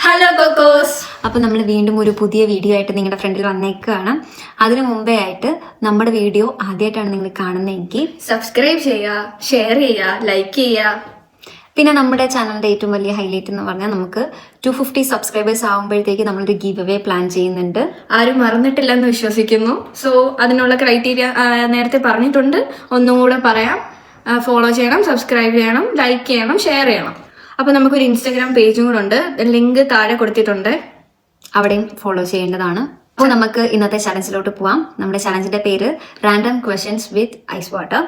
Hello Cocos. അപ്പോൾ നമ്മൾ വീണ്ടും ഒരു പുതിയ വീഡിയോ ആയിട്ട് നിങ്ങളുടെ ഫ്രണ്ടിൽ വന്നേക്കുകയാണ്. അതിനു മുമ്പേ ആയിട്ട് നമ്മുടെ വീഡിയോ ആദ്യമായിട്ടാണ് നിങ്ങൾ കാണുന്നതെങ്കിൽ സബ്സ്ക്രൈബ് ചെയ്യുക, ഷെയർ ചെയ്യുക, ലൈക്ക് ചെയ്യുക. പിന്നെ നമ്മുടെ ചാനലിന്റെ ഏറ്റവും വലിയ ഹൈലൈറ്റ് എന്ന് പറഞ്ഞാൽ നമുക്ക് 250 സബ്സ്ക്രൈബേഴ്സ് ആകുമ്പോഴത്തേക്ക് നമ്മളൊരു ഗീവ് അവേ പ്ലാൻ ചെയ്യുന്നുണ്ട്. ആരും മറന്നിട്ടില്ലെന്ന് വിശ്വസിക്കുന്നു. സോ അതിനുള്ള ക്രൈറ്റീരിയ നേരത്തെ പറഞ്ഞിട്ടുണ്ട്, ഒന്നും കൂടെ പറയാം. ഫോളോ ചെയ്യണം, സബ്സ്ക്രൈബ് ചെയ്യണം, ലൈക്ക് ചെയ്യണം, ഷെയർ ചെയ്യണം. അപ്പോൾ നമുക്കൊരു ഇൻസ്റ്റാഗ്രാം പേജും കൂടെ ഉണ്ട്, ലിങ്ക് താഴെ കൊടുത്തിട്ടുണ്ട്, അവിടെയും ഫോളോ ചെയ്യേണ്ടതാണ്. അപ്പോൾ നമുക്ക് ഇന്നത്തെ ചലഞ്ചിലോട്ട് പോവാം. നമ്മുടെ ചലഞ്ചിന്റെ പേര് random questions with ice water.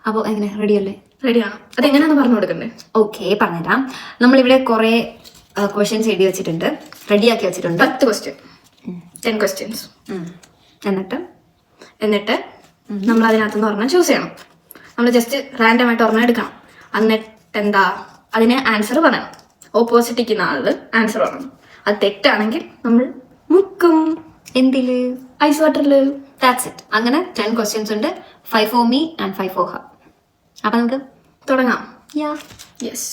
അപ്പോൾ എങ്ങനെ റെഡിയല്ലേ? റെഡിയാണ്. അതെങ്ങനെയാണെന്ന് പറഞ്ഞു കൊടുക്കണ്ടേ? ഓക്കെ, പറഞ്ഞുതരാം. നമ്മളിവിടെ കുറേ ക്വസ്റ്റ്യൻസ് എഴുതി വെച്ചിട്ടുണ്ട്, റെഡിയാക്കി വെച്ചിട്ടുണ്ട്. 10 ക്വസ്റ്റ്യൻ, 10 ക്വസ്റ്റ്യൻസ്. എന്നിട്ട് നമ്മൾ അതിനകത്തുനിന്ന് ഒരെണ്ണം ചൂസ് ചെയ്യണം. നമ്മൾ ജസ്റ്റ് റാൻഡം ആയിട്ട് ഒരെണ്ണം എടുക്കണം. എന്നിട്ട് എന്താ, അതിന് ആൻസർ പറയണം. ഓപ്പോസിറ്റ് ഇരിക്കുന്ന ആള് ആൻസർ പറയണം. അത് തെറ്റാണെങ്കിൽ നമ്മൾ മുക്കും. എന്തില്? ഐസ് വാട്ടറിൽ. That's it. അങ്ങനെ 10 ക്വസ്റ്റ്യൻസ് ഉണ്ട്. 5 for me and 5 for her. അപ്പൊ നമുക്ക് തുടങ്ങാം. യെസ്.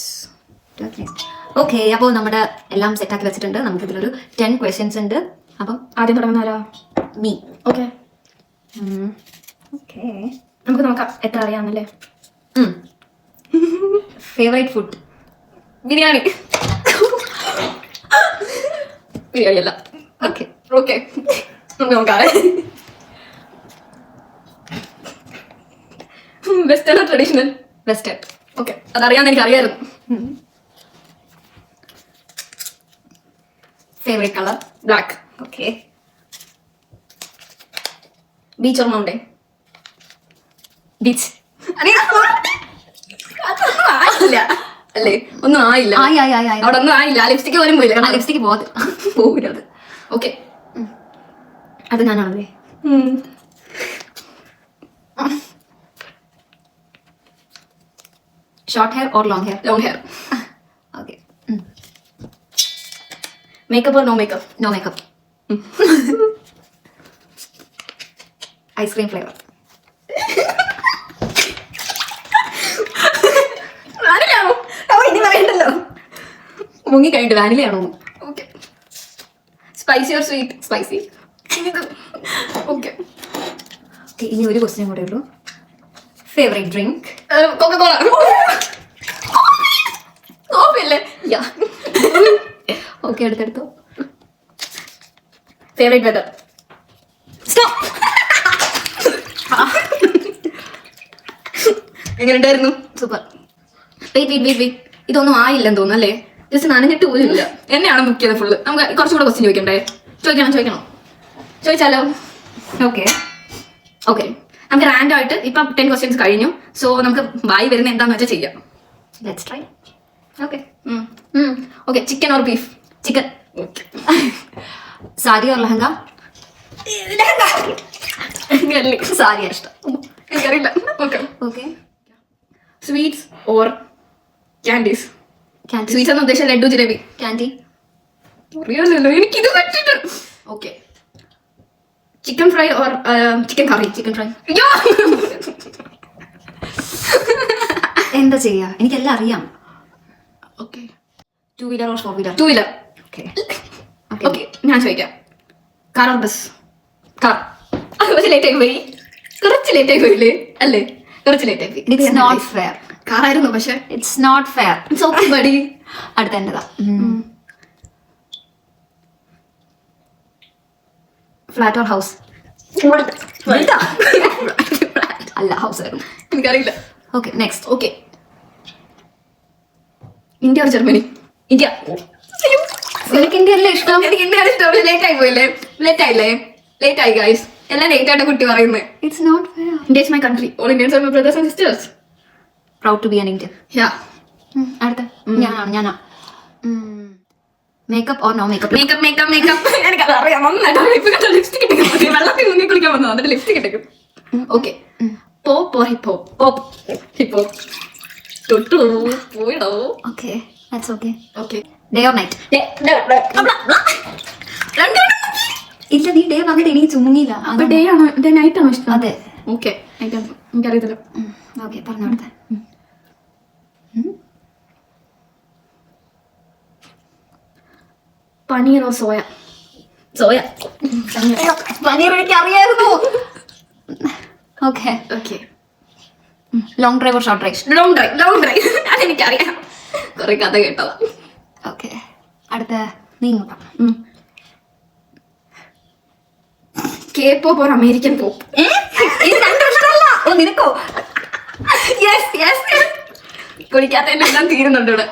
ഓക്കെ, അപ്പോൾ നമ്മുടെ എല്ലാം സെറ്റാക്കി വെച്ചിട്ടുണ്ട്. നമുക്ക് ഇതിലൊരു 10 ക്വസ്റ്റ്യൻസ് ഉണ്ട്. അപ്പം ആദ്യം തുടങ്ങുന്നാലോ? മീ. ഓക്കെ ഓക്കെ, നമുക്ക് നോക്കാം എത്ര അറിയാമെന്നല്ലേ. Favourite food? ബിരിയാണി. ബിരിയാണി അല്ല. ഓക്കെ ഓക്കെ, നോക്കാം. Western traditional? വെസ്റ്റേൺ. ഓക്കെ, അതറിയാമെന്ന് എനിക്ക് അറിയായിരുന്നു. Favourite colour? Black. Okay. Beach or mountain? Beach. ആയില്ല അല്ലേ? ഒന്നും ആയില്ല. അവിടെ ഒന്നും ആയില്ല. ലിപ്സ്റ്റിക്ക് പോലും പോയില്ല. ലിപ്സ്റ്റിക്ക് പോകരുത്. ഓക്കെ, അത് ഞാനാണല്ലേ. Short hair or long hair? Long hair. Okay. Makeup or no makeup? No makeup. Ice cream flavour? വാനിലയാണോ? ഇനി പറയണ്ടല്ലോ. മുങ്ങി കഴിഞ്ഞിട്ട് വാനിലയാണോ? Okay. Spicy or sweet? Spicy. Okay. ഇനി ഒരു ക്വസ്റ്റ്യൻ കൂടെ ഉള്ളൂ. Favourite drink? കൊക്കക്കോള. കോഫിയല്ലേ? ഓക്കെ, അടുത്തെടുത്തോ. Favourite weather? എങ്ങനെ ഉണ്ടായിരുന്നു? സൂപ്പർ. വെയിറ്റ്, ഇതൊന്നും ആയില്ലെന്ന് തോന്നുന്നു അല്ലേ? ജസ്റ്റ് നനഞ്ഞിട്ട് പോലും ഇല്ല. എന്നെയാണ് ബുക്ക് ചെയ്തത് ഫുള്ള്. നമുക്ക് കുറച്ചുകൂടെ ക്വസ്റ്റ്യൻ ചോദിക്കണ്ടേ? ചോദിക്കണം. ചോദിച്ചാലോ? ഓക്കെ. ഓക്കെ, നമുക്ക് റാൻഡം ആയിട്ട് ഇപ്പം 10 ക്വസ്റ്റ്യൻസ് കഴിഞ്ഞു. സോ നമുക്ക് വായി വരുന്ന എന്താന്ന് വെച്ചാൽ ചെയ്യാം. Let's try. Okay. Okay, chicken or beef? Chicken. Okay. Sari or lehenga? സാരിയാ ഇഷ്ടം. എനിക്കറിയില്ല. Okay. Okay. Sweets or candies? Candy. Sweets എന്ന് ഉദ്ദേശിച്ച ലഡു, ജിലേബി? ക്യാൻഡി. അറിയാമല്ലോ, എനിക്കിത് പറ്റിട്ട്. Okay. Chicken fry or chicken curry? Chicken fry. എന്താ ചെയ്യാ, എനിക്കെല്ലാം അറിയാം. Okay. 2 wheeler or 4 wheeler? 2 wheeler. Okay. Okay, ഞാൻ ചോദിക്കാം. Car or bus? കാർ. കുറച്ച് ലേറ്റ് ആയി പോയില്ലേ? അല്ലേ? കുറച്ച് ലേറ്റ് ആയി പോയി. It's not fair. കാറായിരുന്നു പക്ഷെ it's not fair. It's okay buddy. അടുത്ത എന്റേതാ. Flat or house? അല്ല, ഹൗസ് ആയിരുന്നു. എനിക്കറിയില്ല. Okay, next. Okay. India or Germany? India. എനിക്ക് ഇന്ത്യ അല്ലേ ഇഷ്ടം. എനിക്ക് ഇന്ത്യയാണ് ഇഷ്ടം. ലേറ്റ് ആയി പോയില്ലേ? ലേറ്റ് ആയി ഗൈസ്. എല്ലാം ലേറ്റ് ആയിട്ട് കുട്ടി പറയുന്നത്. It's not fair. India is my country. All Indians are my brothers and sisters. Proud to be an Indian. അടുത്ത ഞാനാ. Makeup or no makeup? Makeup. എനിക്കത് അറിയാം നന്നായിട്ട്. ലിപ്സ്റ്റിക് ഇട്ടേക്കും. വെള്ളത്തിൽ മുങ്ങി കുളിക്കാൻ വന്നു, എന്നിട്ട് ലിപ്സ്റ്റിക് ഇട്ടേക്കും. Okay. Pop or hip hop? Pop. Hip hop. പോയിടോ. Okay, that's okay. Okay. Day or night? ഇല്ല, നീ ഡേ പറഞ്ഞിട്ട് എനിക്ക് ചുമ്മില്ല. അപ്പൊ ഡേ ആണോ നൈറ്റ് ആണോ ഇഷ്ടം? അതെ. ഓക്കെ, എനിക്കറിയത്തില്ല. ഓക്കെ, പറഞ്ഞോടുത്തെ. പനീറോ സോയ? സോയ. പനീർ എനിക്ക് അറിയായിരുന്നു. Okay. Okay. Long drive or short drive? Long drive. അതെനിക്കറിയാം, കുറെ കഥ കേട്ടതാ. ഓക്കെ. അടുത്ത നീ ഇങ്ങോട്ടാ. K-pop or American pop? ഓ നിനക്കോ? യെസ്. കുടിക്കാത്തതിനെല്ലാം തീരുന്നുണ്ട് ഇവിടെ.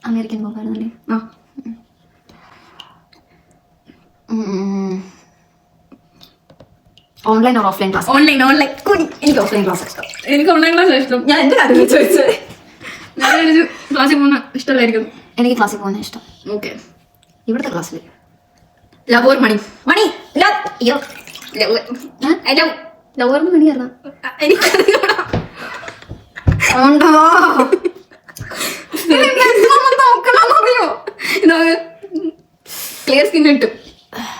അമേരിക്കൻ പോകാനല്ലേ? Online or offline class? Online. എനിക്ക് ഓഫ്ലൈൻ ക്ലാസ് ഇഷ്ടം. എനിക്ക് ഓൺലൈൻ ക്ലാസ് ഇഷ്ടം. ഞാൻ എന്റെ കാര്യം ചോദിച്ചത്. ഞാനൊരു ക്ലാസ്സിൽ പോകുന്ന ഇഷ്ടമല്ലായിരിക്കും. എനിക്ക് ക്ലാസ്സിൽ പോകുന്ന ഇഷ്ടം. ഓക്കെ. ഇവിടുത്തെ ക്ലാസ്സിൽ ലവ് ഓർ മണി? മണി. അയ്യോ, ലവറിന് മണി അറിയാം. ക്ലിയർ സ്കിൻ കിട്ടും.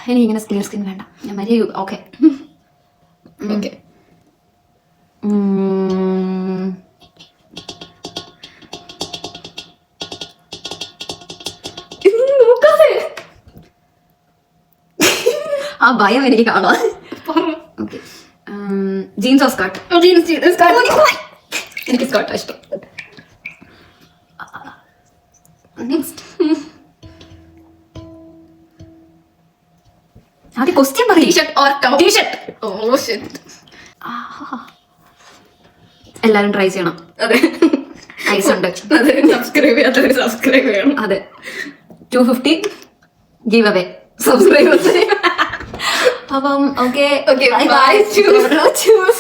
എനിക്ക് ഇങ്ങനെ ക്ലിയർ സ്കിൻ വേണ്ട. ഞാൻ മരിയ. ഓക്കെ. ഓക്കെ. ആ ഭയം എനിക്ക് കാണാം. ഓക്കെ. Jeans or skirt? എനിക്ക് സ്കർട്ടാ ഇഷ്ടം. നെക്സ്റ്റ്. ആദ്യം ക്വസ്റ്റ്യൻ പറയും. T-shirt or top? T-shirt. Oh shit. എല്ലാരും ട്രൈ ചെയ്യണം. അതെ, ഐസ് ഉണ്ട്. അതെ. സബ്സ്ക്രൈബ് ചെയ്യാത്തവർ സബ്സ്ക്രൈബ് ചെയ്യണം. അതെ. 250 ഗീവ് അവേ. സബ്സ്ക്രൈബ്. അപ്പം ഓക്കെ. Okay, bye. Choose.